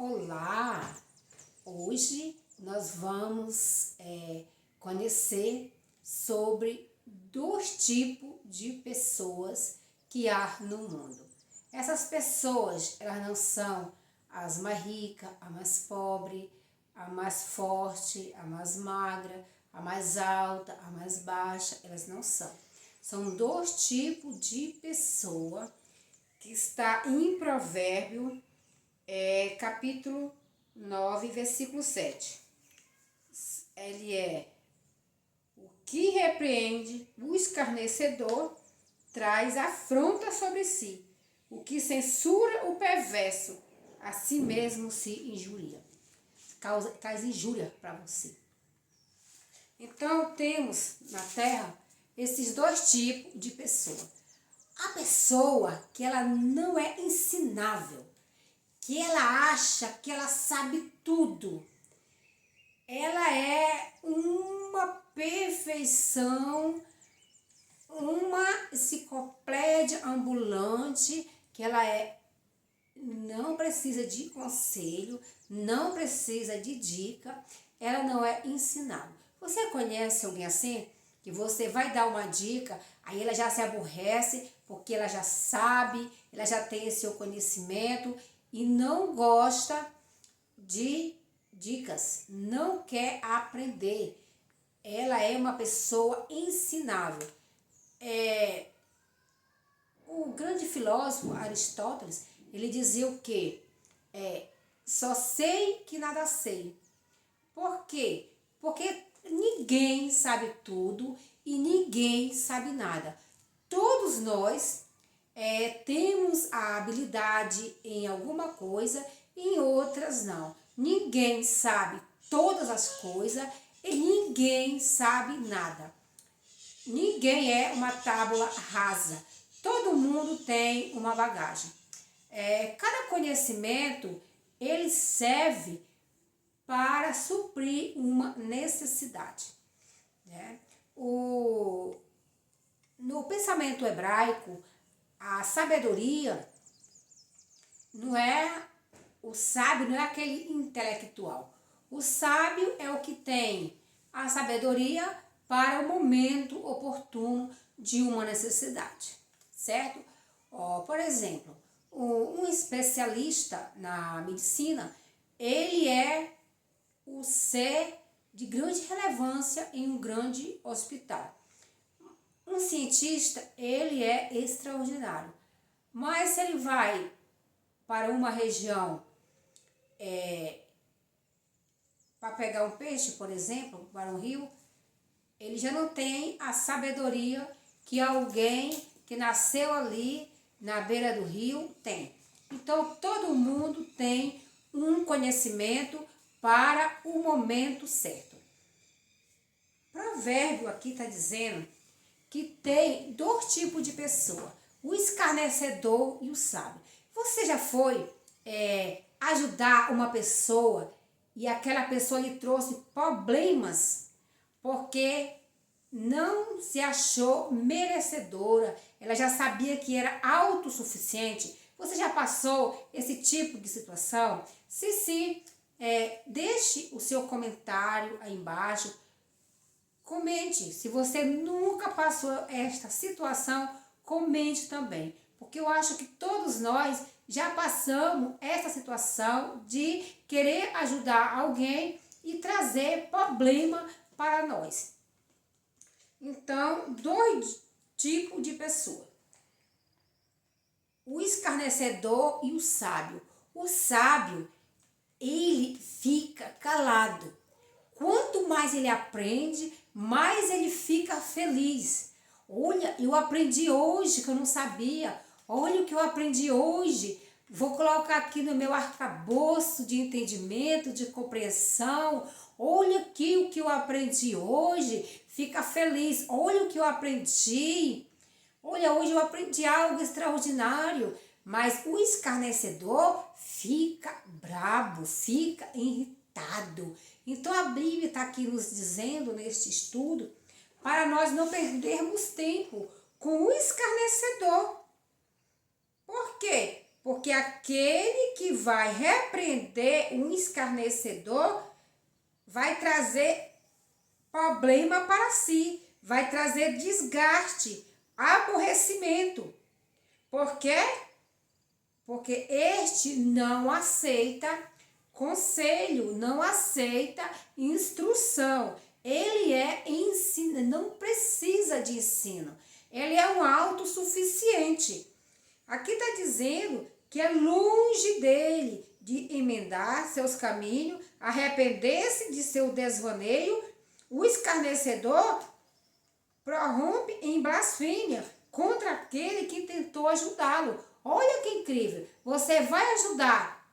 Olá! Hoje nós vamos conhecer sobre dois tipos de pessoas que há no mundo. Essas pessoas, elas não são as mais ricas, a mais pobre, a mais forte, a mais magra, a mais alta, a mais baixa, elas não são. São dois tipos de pessoa que está em Provérbio, capítulo 9, versículo 7. Ele é: o que repreende o escarnecedor traz afronta sobre si. O que censura o perverso, a si mesmo se injuria. Traz injúria para você. Então, temos na Terra esses dois tipos de pessoa. A pessoa que ela não é ensinável, que ela acha que ela sabe tudo. Ela é uma perfeição, uma enciclopédia ambulante, que ela não precisa de conselho, não precisa de dica, ela não é ensinável. Você conhece alguém assim? Que você vai dar uma dica, aí ela já se aborrece, porque ela já sabe, ela já tem esse seu conhecimento e não gosta de dicas, não quer aprender. Ela é uma pessoa ensinável. O grande filósofo Aristóteles, ele dizia o quê? Só sei que nada sei. Por quê? Porque ninguém sabe tudo e ninguém sabe nada. Todos nós temos a habilidade em alguma coisa, em outras não. Ninguém sabe todas as coisas e ninguém sabe nada. Ninguém é uma tábua rasa. Todo mundo tem uma bagagem. Cada conhecimento, ele serve para suprir uma necessidade. Né? No pensamento hebraico, a sabedoria o sábio não é aquele intelectual. O sábio é o que tem a sabedoria para o momento oportuno de uma necessidade, certo? Por exemplo, um especialista na medicina, ele é o ser de grande relevância em um grande hospital. Um cientista, ele é extraordinário, mas se ele vai para uma região para pegar um peixe, por exemplo, para um rio, ele já não tem a sabedoria que alguém que nasceu ali na beira do rio tem. Então, todo mundo tem um conhecimento para o momento certo. Provérbio aqui está dizendo que tem dois tipos de pessoa, o escarnecedor e o sábio. Você já foi ajudar uma pessoa e aquela pessoa lhe trouxe problemas porque não se achou merecedora, ela já sabia que era autossuficiente? Você já passou esse tipo de situação? Se sim, deixe o seu comentário aí embaixo. Comente, se você nunca passou esta situação, comente também, porque eu acho que todos nós já passamos essa situação de querer ajudar alguém e trazer problema para nós. Então, dois tipos de pessoa: o escarnecedor e o sábio. O sábio, ele fica calado. Quanto mais ele aprende, mais ele fica feliz. Olha, eu aprendi hoje que eu não sabia. Olha o que eu aprendi hoje. Vou colocar aqui no meu arcabouço de entendimento, de compreensão. Olha aqui o que eu aprendi hoje. Fica feliz. Olha o que eu aprendi. Olha, hoje eu aprendi algo extraordinário. Mas o escarnecedor fica brabo, fica irritado. Então a Bíblia está aqui nos dizendo neste estudo para nós não perdermos tempo com o escarnecedor. Por quê? Porque aquele que vai repreender um escarnecedor vai trazer problema para si, vai trazer desgaste, aborrecimento. Por quê? Porque este não aceita conselho, não aceita instrução. Ele ensino, não precisa de ensino. Ele é um autossuficiente. Aqui está dizendo que é longe dele de emendar seus caminhos, arrepender-se de seu desvaneio. O escarnecedor prorrompe em blasfêmia contra aquele que tentou ajudá-lo. Olha que incrível, você vai ajudar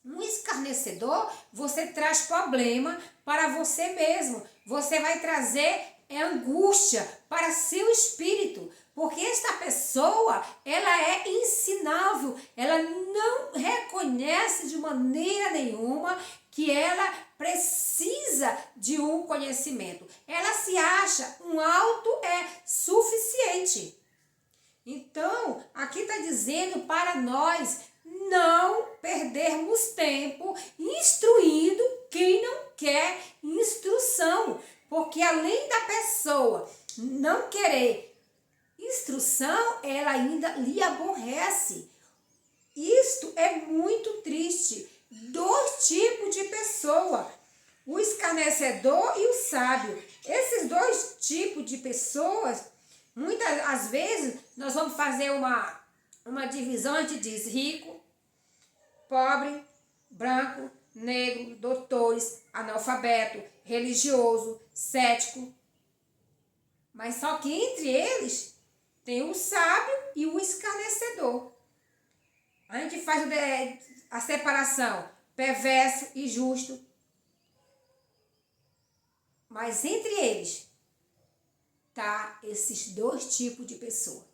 um escarnecedor, você traz problema para você mesmo. Você vai trazer angústia para seu espírito, porque esta pessoa, ela é ensinável, ela não reconhece de maneira nenhuma que ela precisa de um conhecimento. Ela se acha um suficiente. Então, aqui está dizendo para nós não perdermos tempo instruindo quem não quer instrução. Porque além da pessoa não querer instrução, ela ainda lhe aborrece. Isto é muito triste. Dois tipos de pessoa, o escarnecedor e o sábio. Esses dois tipos de pessoas, muitas às vezes, nós vamos fazer uma divisão, a gente diz rico, pobre, branco, negro, doutores, analfabeto, religioso, cético. Mas só que entre eles tem o sábio e o escarnecedor. A gente faz a separação, perverso e justo. Mas entre eles tá esses dois tipos de pessoa.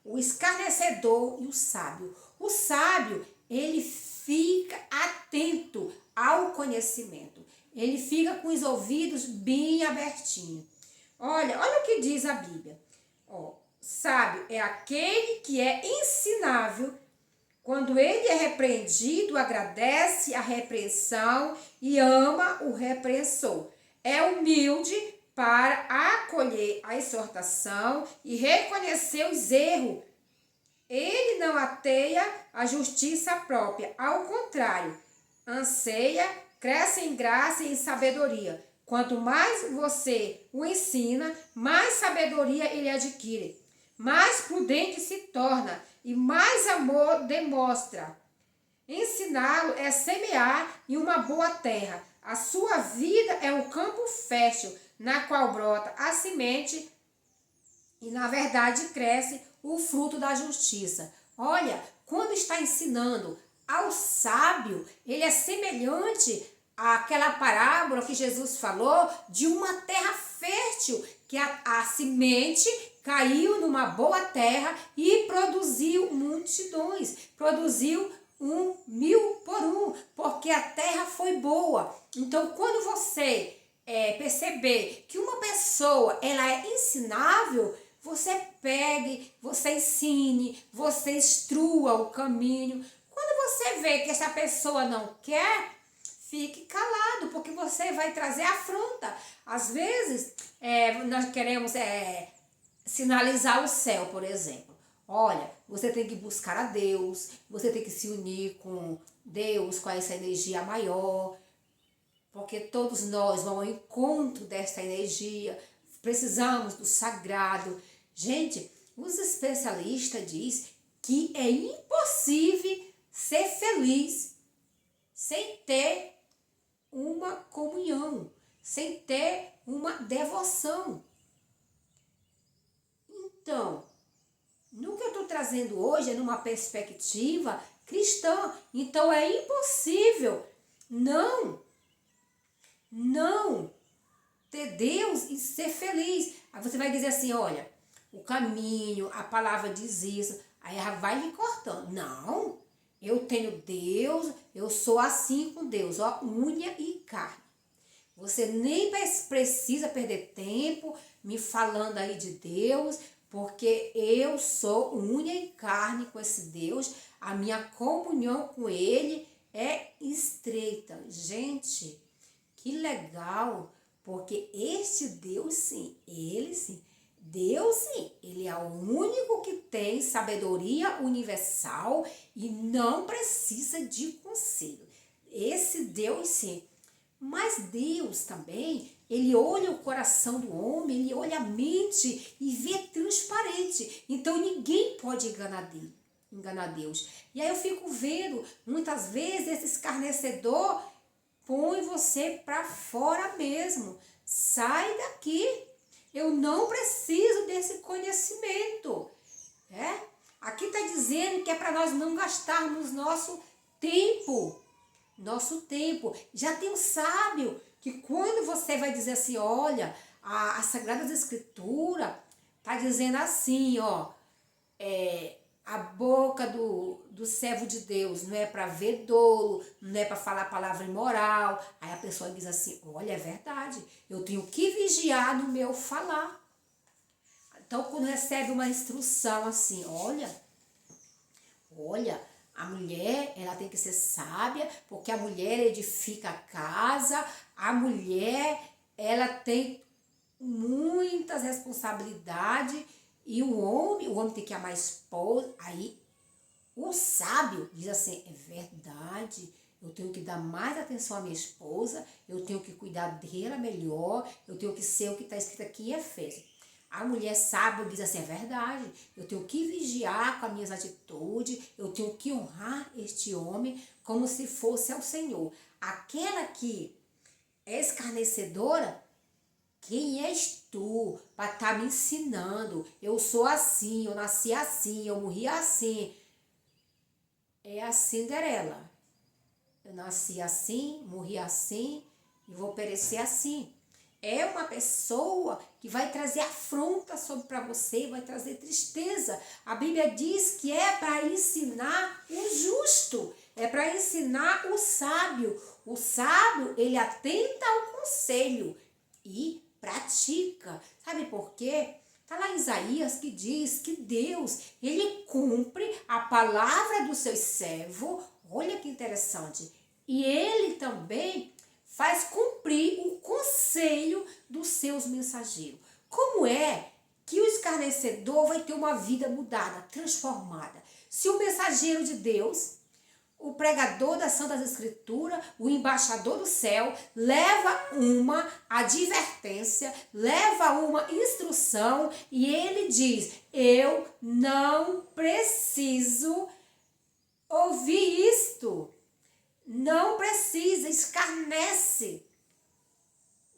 O escarnecedor e o sábio. O sábio, ele fica atento ao conhecimento. Ele fica com os ouvidos bem abertinhos. Olha o que diz a Bíblia. Sábio é aquele que é ensinável. Quando ele é repreendido, agradece a repreensão e ama o repreensor. É humilde para acolher a exortação e reconhecer os erros. Ele não ateia a justiça própria, ao contrário, anseia, cresce em graça e em sabedoria. Quanto mais você o ensina, mais sabedoria ele adquire, mais prudente se torna e mais amor demonstra. Ensiná-lo é semear em uma boa terra. A sua vida é um campo fértil, na qual brota a semente e, na verdade, cresce o fruto da justiça. Olha, quando está ensinando ao sábio, ele é semelhante àquela parábola que Jesus falou de uma terra fértil, que a semente caiu numa boa terra e produziu multidões, produziu 1.000 por 1, porque a terra foi boa. Então, quando você perceber que uma pessoa ela é ensinável, você pegue, você ensine, você instrua o caminho. Quando você vê que essa pessoa não quer, fique calado, porque você vai trazer afronta. Às vezes, nós queremos sinalizar o céu, por exemplo. Olha, você tem que buscar a Deus, você tem que se unir com Deus, com essa energia maior, porque todos nós vamos ao encontro dessa energia, precisamos do sagrado. Gente, os especialistas dizem que é impossível ser feliz sem ter uma comunhão, sem ter uma devoção. Então, no que eu estou trazendo hoje é numa perspectiva cristã. Então, é impossível não ter Deus e ser feliz. Aí você vai dizer assim, olha, o caminho, a palavra diz isso, aí ela vai lhe cortando. Não, eu tenho Deus, eu sou assim com Deus, unha e carne. Você nem precisa perder tempo me falando aí de Deus, porque eu sou unha e carne com esse Deus, a minha comunhão com Ele é estreita. Gente, que legal, porque este Deus sim, Ele sim, Deus sim, Ele é o único que tem sabedoria universal e não precisa de conselho. Esse Deus sim. Mas Deus também, Ele olha o coração do homem, Ele olha a mente e vê transparente. Então ninguém pode enganar Deus. E aí eu fico vendo, muitas vezes, esse escarnecedor põe você para fora mesmo. Sai daqui. Eu não preciso desse conhecimento. Aqui está dizendo que é para nós não gastarmos nosso tempo. Já tem um sábio que quando você vai dizer assim, olha, a Sagrada Escritura está dizendo assim, ó, a boca do servo de Deus não é para ver dolo, não é para falar palavra imoral. Aí a pessoa diz assim, olha, é verdade, eu tenho que vigiar no meu falar. Então, quando recebe uma instrução assim, olha, a mulher, ela tem que ser sábia, porque a mulher edifica a casa, a mulher, ela tem muitas responsabilidades, e o homem tem que amar a esposa. Aí, o sábio diz assim, é verdade, eu tenho que dar mais atenção à minha esposa, eu tenho que cuidar dela melhor, eu tenho que ser o que está escrito aqui em Efésios. A mulher sábia diz assim, é verdade, eu tenho que vigiar com as minhas atitudes, eu tenho que honrar este homem como se fosse ao Senhor. Aquela que é escarnecedora, quem és tu para estar me ensinando? Eu sou assim, eu nasci assim, eu morri assim. É a Cinderela. Eu nasci assim, morri assim e vou perecer assim. É uma pessoa que vai trazer afronta para você, vai trazer tristeza. A Bíblia diz que é para ensinar o justo, é para ensinar o sábio. O sábio, ele atenta ao conselho e pratica. Sabe por quê? Está lá em Isaías que diz que Deus, ele cumpre a palavra do seu servo. Olha que interessante. E ele também faz cumprir o conselho dos seus mensageiros. Como é que o escarnecedor vai ter uma vida mudada, transformada? Se o mensageiro de Deus, o pregador das Santas Escrituras, o embaixador do céu, leva uma advertência, leva uma instrução e ele diz, eu não preciso ouvir isto. Não precisa, escarnece.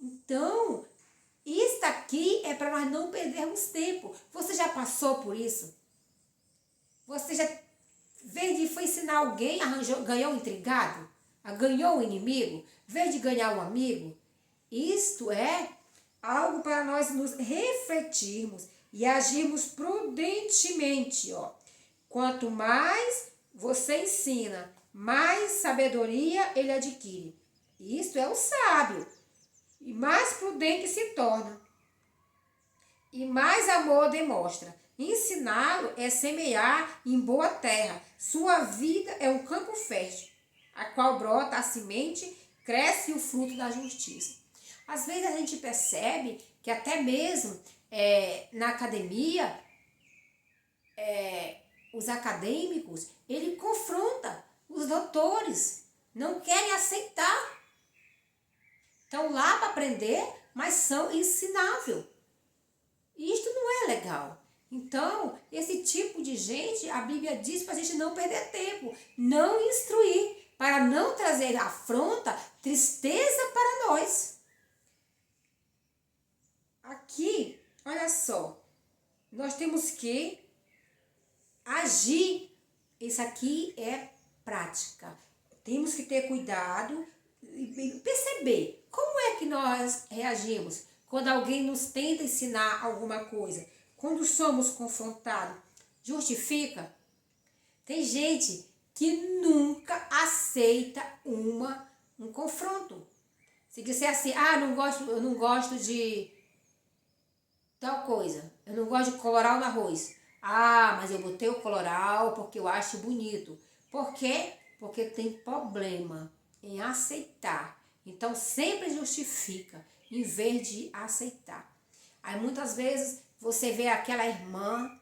Então, isto aqui é para nós não perdermos tempo. Você já passou por isso? Você já, foi ensinar alguém, ganhou um intrigado? Ganhou um inimigo? Vez de ganhar um amigo? Isto é algo para nós nos refletirmos e agirmos prudentemente. Quanto mais você ensina, mais sabedoria ele adquire. Isto é o sábio. E mais prudente se torna. E mais amor demonstra. Ensiná-lo é semear em boa terra. Sua vida é um campo fértil, a qual brota a semente, cresce o fruto da justiça. Às vezes a gente percebe que até mesmo na academia, os acadêmicos, ele confronta. Os doutores não querem aceitar. Estão lá para aprender, mas são ensináveis. E isto não é legal. Então, esse tipo de gente, a Bíblia diz para a gente não perder tempo, não instruir, para não trazer afronta, tristeza para nós. Aqui, olha só, nós temos que agir. Isso aqui é prática. Temos que ter cuidado e perceber como é que nós reagimos quando alguém nos tenta ensinar alguma coisa. Quando somos confrontados, justifica? Tem gente que nunca aceita um confronto. Se disser assim, eu não gosto de tal coisa, Eu não gosto de coloral no arroz. Ah, mas eu botei o coloral porque eu acho bonito. Por quê? Porque tem problema em aceitar. Então sempre justifica em vez de aceitar. Aí muitas vezes você vê aquela irmã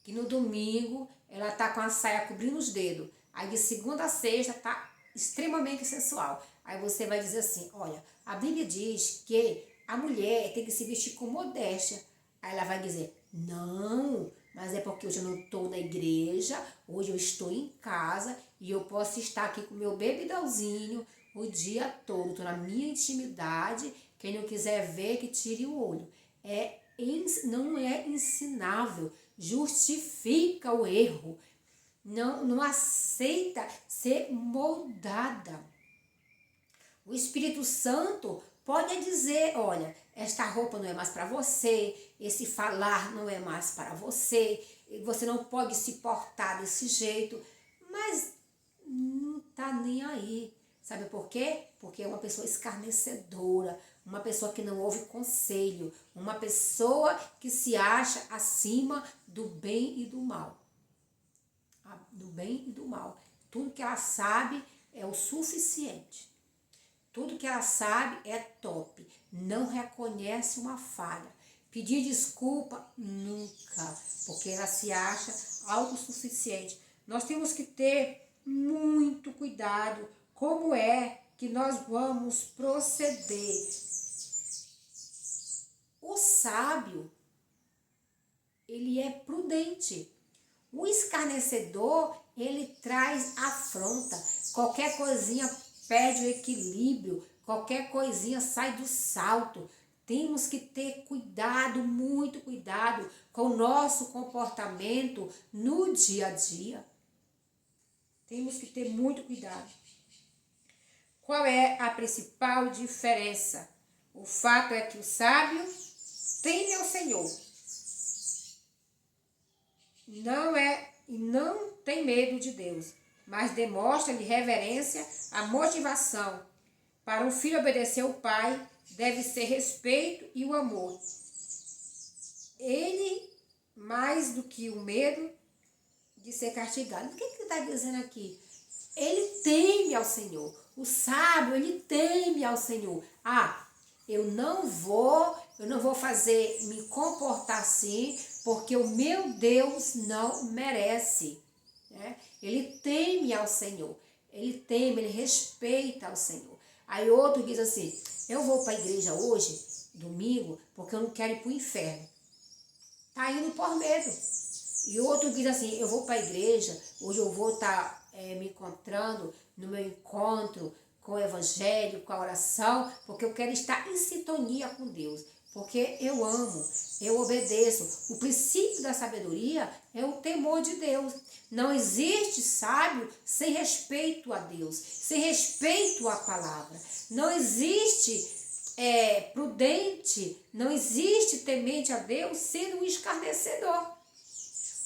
que no domingo ela tá com a saia cobrindo os dedos. Aí de segunda a sexta tá extremamente sensual. Aí você vai dizer assim, olha, a Bíblia diz que a mulher tem que se vestir com modéstia. Aí ela vai dizer, não, mas é porque hoje eu não estou na igreja, hoje eu estou em casa e eu posso estar aqui com meu bebidãozinho o dia todo. Estou na minha intimidade, quem não quiser ver que tire o olho. Não é ensinável, justifica o erro, não aceita ser moldada. O Espírito Santo pode dizer, olha, esta roupa não é mais para você, esse falar não é mais para você, você não pode se portar desse jeito, mas não tá nem aí. Sabe por quê? Porque é uma pessoa escarnecedora, uma pessoa que não ouve conselho, uma pessoa que se acha acima do bem e do mal. Do bem e do mal. Tudo que ela sabe é o suficiente. Tudo que ela sabe é top. Não reconhece uma falha. Pedir desculpa, nunca. Porque ela se acha autossuficiente. Nós temos que ter muito cuidado como é que nós vamos proceder. O sábio, ele é prudente. O escarnecedor, ele traz afronta. Qualquer coisinha perde o equilíbrio, qualquer coisinha sai do salto. Temos que ter cuidado, muito cuidado com o nosso comportamento no dia a dia. Temos que ter muito cuidado. Qual é a principal diferença? O fato é que o sábio teme ao Senhor. Não tem medo de Deus, mas demonstra-lhe reverência, a motivação. Para um filho obedecer ao pai, deve ser respeito e o amor. Ele, mais do que o medo de ser castigado. O que ele está dizendo aqui? Ele teme ao Senhor. O sábio, ele teme ao Senhor. Eu não vou me comportar assim, porque o meu Deus não merece. Né? Ele teme ao Senhor. Ele respeita ao Senhor. Aí outro diz assim, eu vou para a igreja hoje, domingo, porque eu não quero ir para o inferno. Está indo por medo. E outro diz assim, eu vou para a igreja, hoje eu vou estar me encontrando no meu encontro com o evangelho, com a oração, porque eu quero estar em sintonia com Deus. Porque eu amo, eu obedeço. O princípio da sabedoria é o temor de Deus. Não existe sábio sem respeito a Deus, sem respeito à palavra. Não existe prudente, não existe temente a Deus sendo um escarnecedor.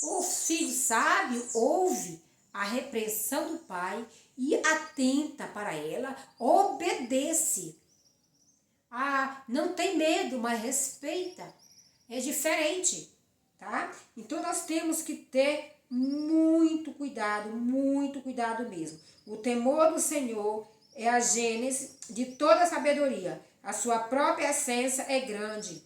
O filho sábio ouve a repreensão do pai e atenta para ela, obedece. Não tem medo, mas respeita. É diferente, tá? Então nós temos que ter muito cuidado mesmo. O temor do Senhor é a gênese de toda a sabedoria. A sua própria essência é grande.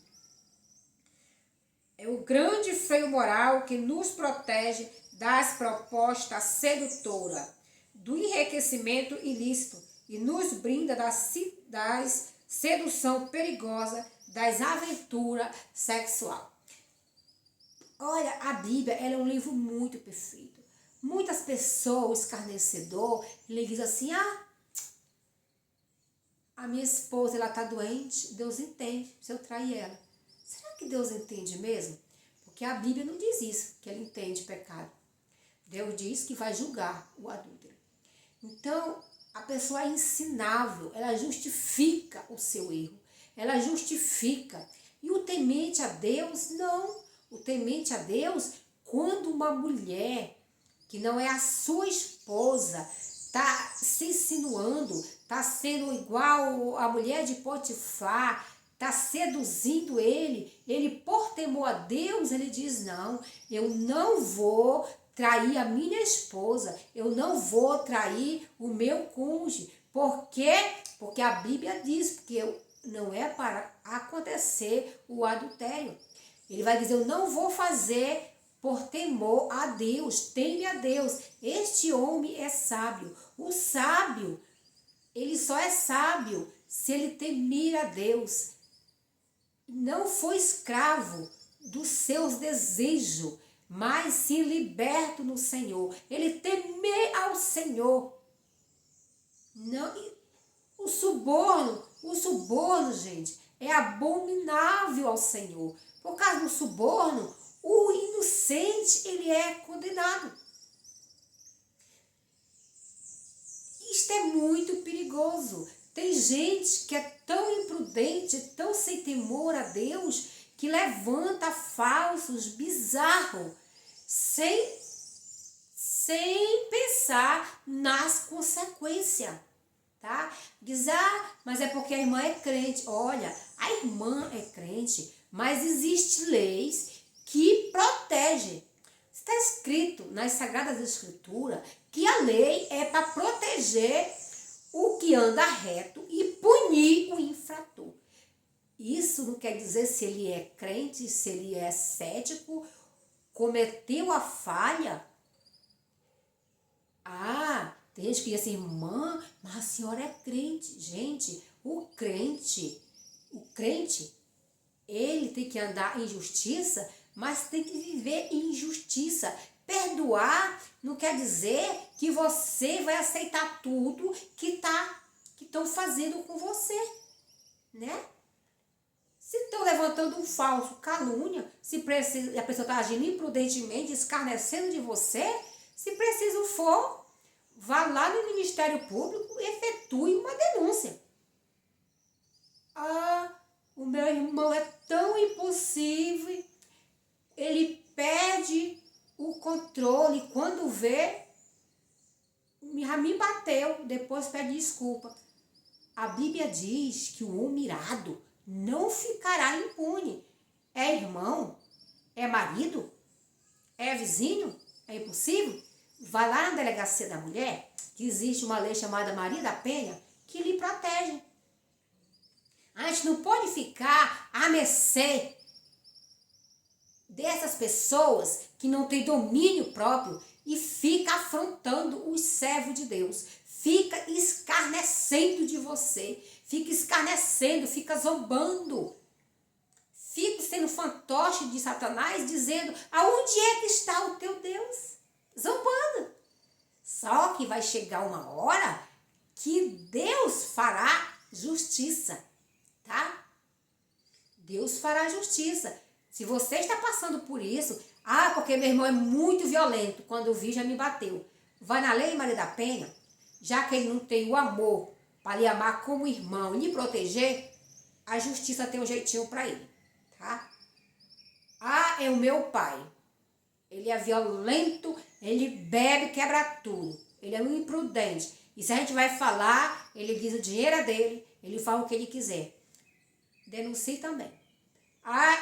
É o grande freio moral que nos protege das propostas sedutoras, do enriquecimento ilícito e nos brinda das sedução perigosa, das aventuras sexual. Olha, a Bíblia ela é um livro muito perfeito. Muitas pessoas, escarnecedor, ele diz assim, a minha esposa ela está doente, Deus entende se eu trair ela. Será que Deus entende mesmo? Porque a Bíblia não diz isso, que ele entende pecado. Deus diz que vai julgar o adúltero. Então, a pessoa é ensinável, ela justifica o seu erro, ela justifica. E o temente a Deus, não. O temente a Deus, quando uma mulher que não é a sua esposa está se insinuando, está sendo igual a mulher de Potifar, está seduzindo ele por temor a Deus, ele diz, não, eu não vou trair a minha esposa, eu não vou trair o meu cônjuge. Por quê? Porque a Bíblia diz que não é para acontecer o adultério. Ele vai dizer, eu não vou fazer por temor a Deus, teme a Deus. Este homem é sábio. O sábio, ele só é sábio se ele temer a Deus. Não foi escravo dos seus desejos, mas sim liberto no Senhor. Ele temer ao Senhor. Não, o suborno, gente, é abominável ao Senhor. Por causa do suborno, o inocente, ele é condenado. Isto é muito perigoso. Tem gente que é tão imprudente, tão sem temor a Deus, que levanta falsos bizarros, sem pensar nas consequências, tá? Diz, mas é porque a irmã é crente. Olha, a irmã é crente, mas existem leis que protegem. Está escrito nas Sagradas Escrituras que a lei é para proteger o que anda reto e punir o infrator. Isso não quer dizer se ele é crente, se ele é cético, cometeu a falha. Tem gente que diz assim, irmã, mas a senhora é crente. Gente, o crente, ele tem que andar em justiça, mas tem que viver em justiça. Perdoar não quer dizer que você vai aceitar tudo que estão fazendo com você, né? Se estão levantando um falso, calúnia, se a pessoa está agindo imprudentemente, escarnecendo de você, se preciso for, vá lá no Ministério Público e efetue uma denúncia. O meu irmão é tão impossível, ele perde o controle, quando vê, já me bateu, depois pede desculpa. A Bíblia diz que o homem irado não ficará impune. É irmão? É marido? É vizinho? É impossível? Vai lá na delegacia da mulher, que existe uma lei chamada Maria da Penha, que lhe protege. A gente não pode ficar à mercê dessas pessoas que não têm domínio próprio e fica afrontando os servos de Deus, fica escarnecendo de você, fica escarnecendo, fica zombando, fica sendo fantoche de Satanás, dizendo, aonde é que está o teu Deus? Zombando. Só que vai chegar uma hora que Deus fará justiça, tá? Deus fará justiça. Se você está passando por isso, porque meu irmão é muito violento, quando eu vi já me bateu. Vai na lei Maria da Penha, já que ele não tem o amor para lhe amar como irmão e lhe proteger, a justiça tem um jeitinho para ele, tá? É o meu pai. Ele é violento, ele bebe, quebra tudo. Ele é um imprudente. E se a gente vai falar, ele diz o dinheiro é dele, ele fala o que ele quiser. Denuncie também.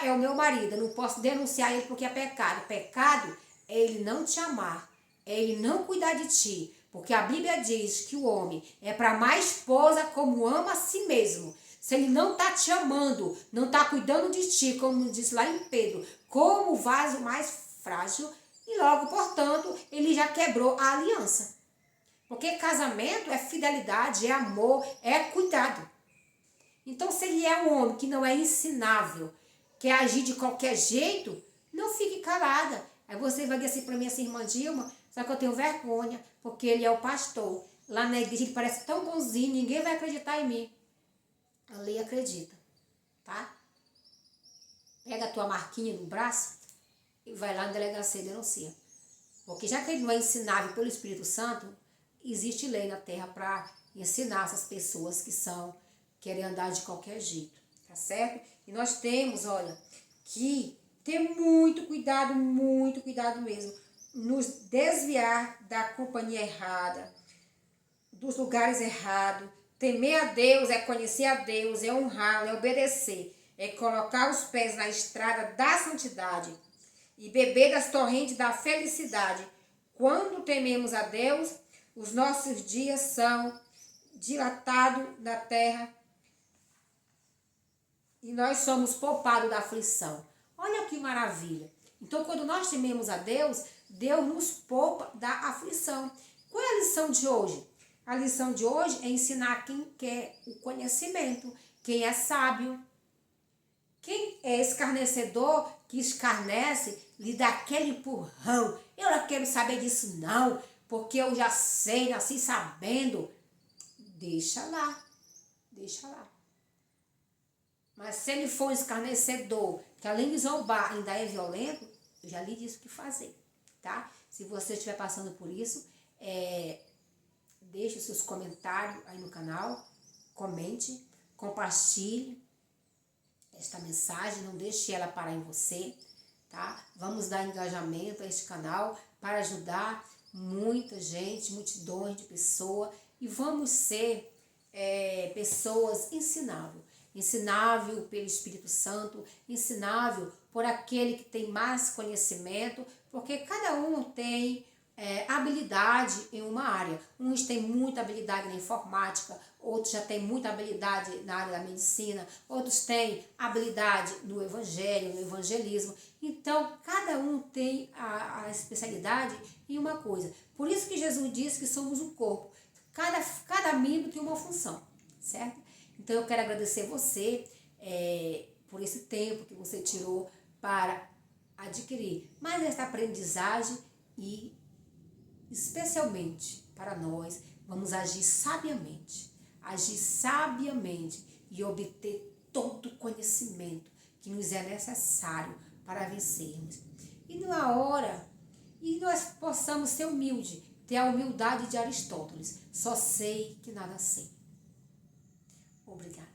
É o meu marido, eu não posso denunciar ele porque é pecado. Pecado é ele não te amar, é ele não cuidar de ti. Porque a Bíblia diz que o homem é para amar a esposa como ama a si mesmo. Se ele não está te amando, não está cuidando de ti, como diz lá em Pedro, como o vaso mais frágil, e logo, portanto, ele já quebrou a aliança. Porque casamento é fidelidade, é amor, é cuidado. Então, se ele é um homem que não é ensinável, quer agir de qualquer jeito, não fique calada. Aí você vai dizer assim para mim, assim, irmã Dilma, só que eu tenho vergonha, porque ele é o pastor. Lá na igreja ele parece tão bonzinho, ninguém vai acreditar em mim. A lei acredita, tá? Pega a tua marquinha no braço e vai lá na delegacia e denuncia. Porque já que ele não é ensinável pelo Espírito Santo, existe lei na terra para ensinar essas pessoas que querem andar de qualquer jeito, tá certo? E nós temos, olha, que ter muito cuidado mesmo, nos desviar da companhia errada, dos lugares errados, Temer a Deus é conhecer a Deus, é honrá-lo, é obedecer, é colocar os pés na estrada da santidade e beber das torrentes da felicidade. Quando tememos a Deus, os nossos dias são dilatados na terra e nós somos poupados da aflição. Olha que maravilha. Então, quando nós tememos a Deus, Deus nos poupa da aflição. Qual é a lição de hoje? A lição de hoje é ensinar quem quer o conhecimento, quem é sábio. Quem é escarnecedor, que escarnece, lhe dá aquele empurrão. Eu não quero saber disso não, porque eu já sei, nasci sabendo. Deixa lá, deixa lá. Mas se ele for um escarnecedor, que além de zombar ainda é violento, eu já lhe disse o que fazer, tá? Se você estiver passando por isso, deixe seus comentários aí no canal, comente, compartilhe esta mensagem, não deixe ela parar em você, tá? Vamos dar engajamento a este canal para ajudar muita gente, multidões de pessoas, e vamos ser pessoas ensinável pelo Espírito Santo, ensinável por aquele que tem mais conhecimento, porque cada um tem habilidade em uma área. Uns têm muita habilidade na informática, outros já têm muita habilidade na área da medicina, outros têm habilidade no evangelho, no evangelismo. Então, cada um tem a especialidade em uma coisa. Por isso que Jesus disse que somos um corpo. Cada membro tem uma função, certo? Então, eu quero agradecer você por esse tempo que você tirou para adquirir mais esta aprendizagem e, especialmente para nós, vamos agir sabiamente e obter todo o conhecimento que nos é necessário para vencermos. E numa hora, e nós possamos ser humildes, ter a humildade de Aristóteles. Só sei que nada sei. Obrigada.